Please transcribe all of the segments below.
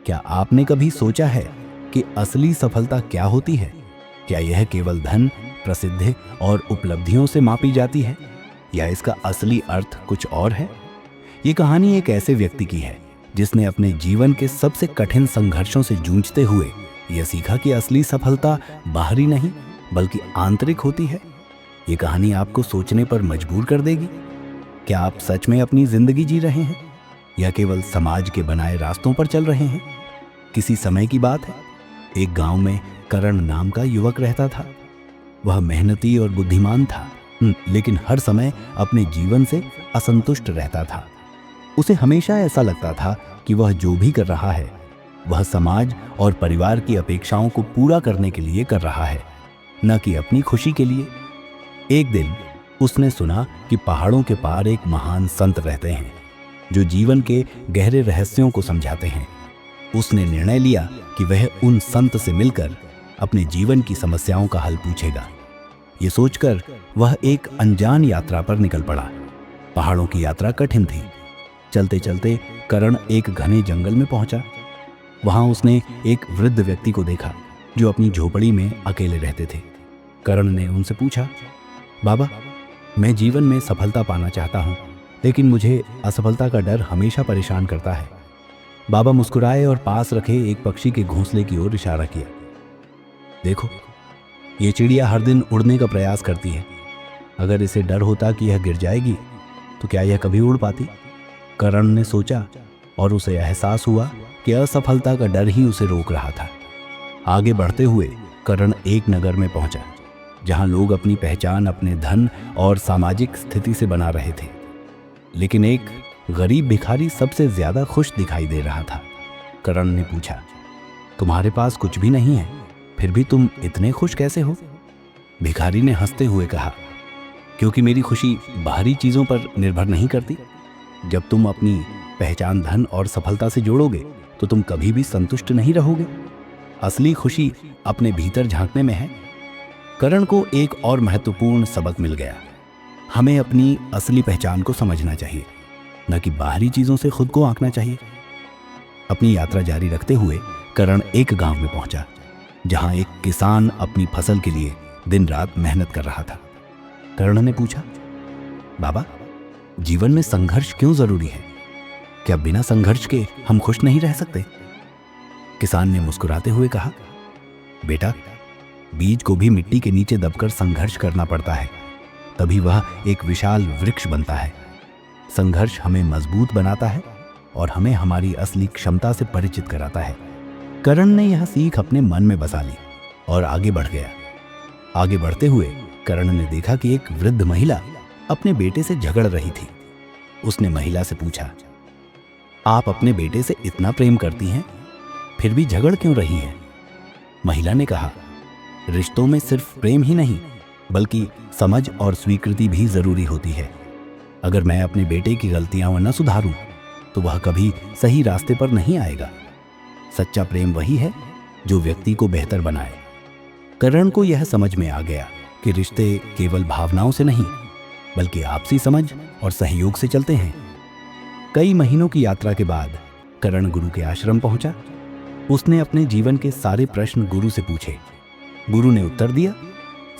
क्या आपने कभी सोचा है कि असली सफलता क्या होती है? क्या यह केवल धन, प्रसिद्धि और उपलब्धियों से मापी जाती है, या इसका असली अर्थ कुछ और है? ये कहानी एक ऐसे व्यक्ति की है जिसने अपने जीवन के सबसे कठिन संघर्षों से जूझते हुए यह सीखा कि असली सफलता बाहरी नहीं बल्कि आंतरिक होती है। ये कहानी आपको सोचने पर मजबूर कर देगी। क्या आप सच में अपनी जिंदगी जी रहे हैं या केवल समाज के बनाए रास्तों पर चल रहे हैं? किसी समय की बात है, एक गांव में करण नाम का युवक रहता था। वह मेहनती और बुद्धिमान था, लेकिन हर समय अपने जीवन से असंतुष्ट रहता था। उसे हमेशा ऐसा लगता था कि वह जो भी कर रहा है वह समाज और परिवार की अपेक्षाओं को पूरा करने के लिए कर रहा है, न कि अपनी खुशी के लिए। एक दिन उसने सुना कि पहाड़ों के पार एक महान संत रहते हैं जो जीवन के गहरे रहस्यों को समझाते हैं। उसने निर्णय लिया कि वह उन संत से मिलकर अपने जीवन की समस्याओं का हल पूछेगा। ये सोचकर वह एक अनजान यात्रा पर निकल पड़ा। पहाड़ों की यात्रा कठिन थी। चलते चलते करण एक घने जंगल में पहुंचा। वहां उसने एक वृद्ध व्यक्ति को देखा जो अपनी झोपड़ी में अकेले रहते थे। करण ने उनसे पूछा, बाबा, मैं जीवन में सफलता पाना चाहता हूं, लेकिन मुझे असफलता का डर हमेशा परेशान करता है। बाबा मुस्कुराए और पास रखे एक पक्षी के घोंसले की ओर इशारा किया। देखो, ये चिड़िया हर दिन उड़ने का प्रयास करती है। अगर इसे डर होता कि यह गिर जाएगी तो क्या यह कभी उड़ पाती? करण ने सोचा और उसे एहसास हुआ कि असफलता का डर ही उसे रोक रहा था। आगे बढ़ते हुए करण एक नगर में पहुंचा जहां लोग अपनी पहचान अपने धन और सामाजिक स्थिति से बना रहे थे, लेकिन एक गरीब भिखारी सबसे ज्यादा खुश दिखाई दे रहा था। करण ने पूछा, तुम्हारे पास कुछ भी नहीं है, फिर भी तुम इतने खुश कैसे हो? भिखारी ने हंसते हुए कहा, क्योंकि मेरी खुशी बाहरी चीजों पर निर्भर नहीं करती। जब तुम अपनी पहचान धन और सफलता से जोड़ोगे तो तुम कभी भी संतुष्ट नहीं रहोगे। असली खुशी अपने भीतर झांकने में है। करण को एक और महत्वपूर्ण सबक मिल गया। हमें अपनी असली पहचान को समझना चाहिए, न कि बाहरी चीजों से खुद को आंकना चाहिए। अपनी यात्रा जारी रखते हुए करण एक गांव में पहुंचा जहां एक किसान अपनी फसल के लिए दिन रात मेहनत कर रहा था। करण ने पूछा, बाबा, जीवन में संघर्ष क्यों जरूरी है? क्या बिना संघर्ष के हम खुश नहीं रह सकते? किसान ने मुस्कुराते हुए कहा, बेटा, बीज को भी मिट्टी के नीचे दबकर संघर्ष करना पड़ता है, तभी वह एक विशाल वृक्ष बनता है। संघर्ष हमें मजबूत बनाता है और हमें हमारी असली क्षमता से परिचित कराता है। करण ने यह सीख अपने मन में बसा ली और आगे बढ़ गया। आगे बढ़ते हुए करण ने देखा कि एक वृद्ध महिला अपने बेटे से झगड़ रही थी। उसने महिला से पूछा, आप अपने बेटे से इतना प्रेम करती हैं, फिर भी झगड़ क्यों रही हैं? महिला ने कहा, रिश्तों में सिर्फ प्रेम ही नहीं बल्कि समझ और स्वीकृति भी जरूरी होती है। अगर मैं अपने बेटे की गलतियां न सुधारूं तो वह कभी सही रास्ते पर नहीं आएगा। सच्चा प्रेम वही है जो व्यक्ति को बेहतर बनाए। करण को यह समझ में आ गया कि रिश्ते केवल भावनाओं से नहीं बल्कि आपसी समझ और सहयोग से चलते हैं। कई महीनों की यात्रा के बाद करण गुरु के आश्रम पहुंचा। उसने अपने जीवन के सारे प्रश्न गुरु से पूछे। गुरु ने उत्तर दिया,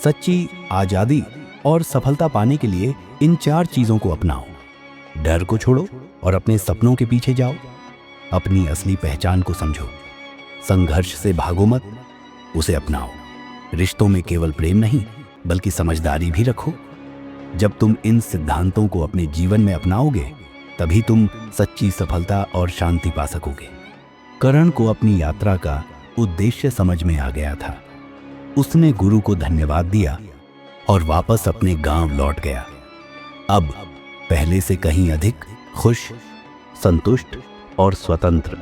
सच्ची आजादी और सफलता पाने के लिए इन 4 चीजों को अपनाओ। डर को छोड़ो और अपने सपनों के पीछे जाओ। अपनी असली पहचान को समझो। संघर्ष से भागो मत, उसे अपनाओ। रिश्तों में केवल प्रेम नहीं बल्कि समझदारी भी रखो। जब तुम इन सिद्धांतों को अपने जीवन में अपनाओगे तभी तुम सच्ची सफलता और शांति पा सकोगे। करण को अपनी यात्रा का उद्देश्य समझ में आ गया था। उसने गुरु को धन्यवाद दिया और वापस अपने गांव लौट गया। अब पहले से कहीं अधिक खुश, संतुष्ट और स्वतंत्र।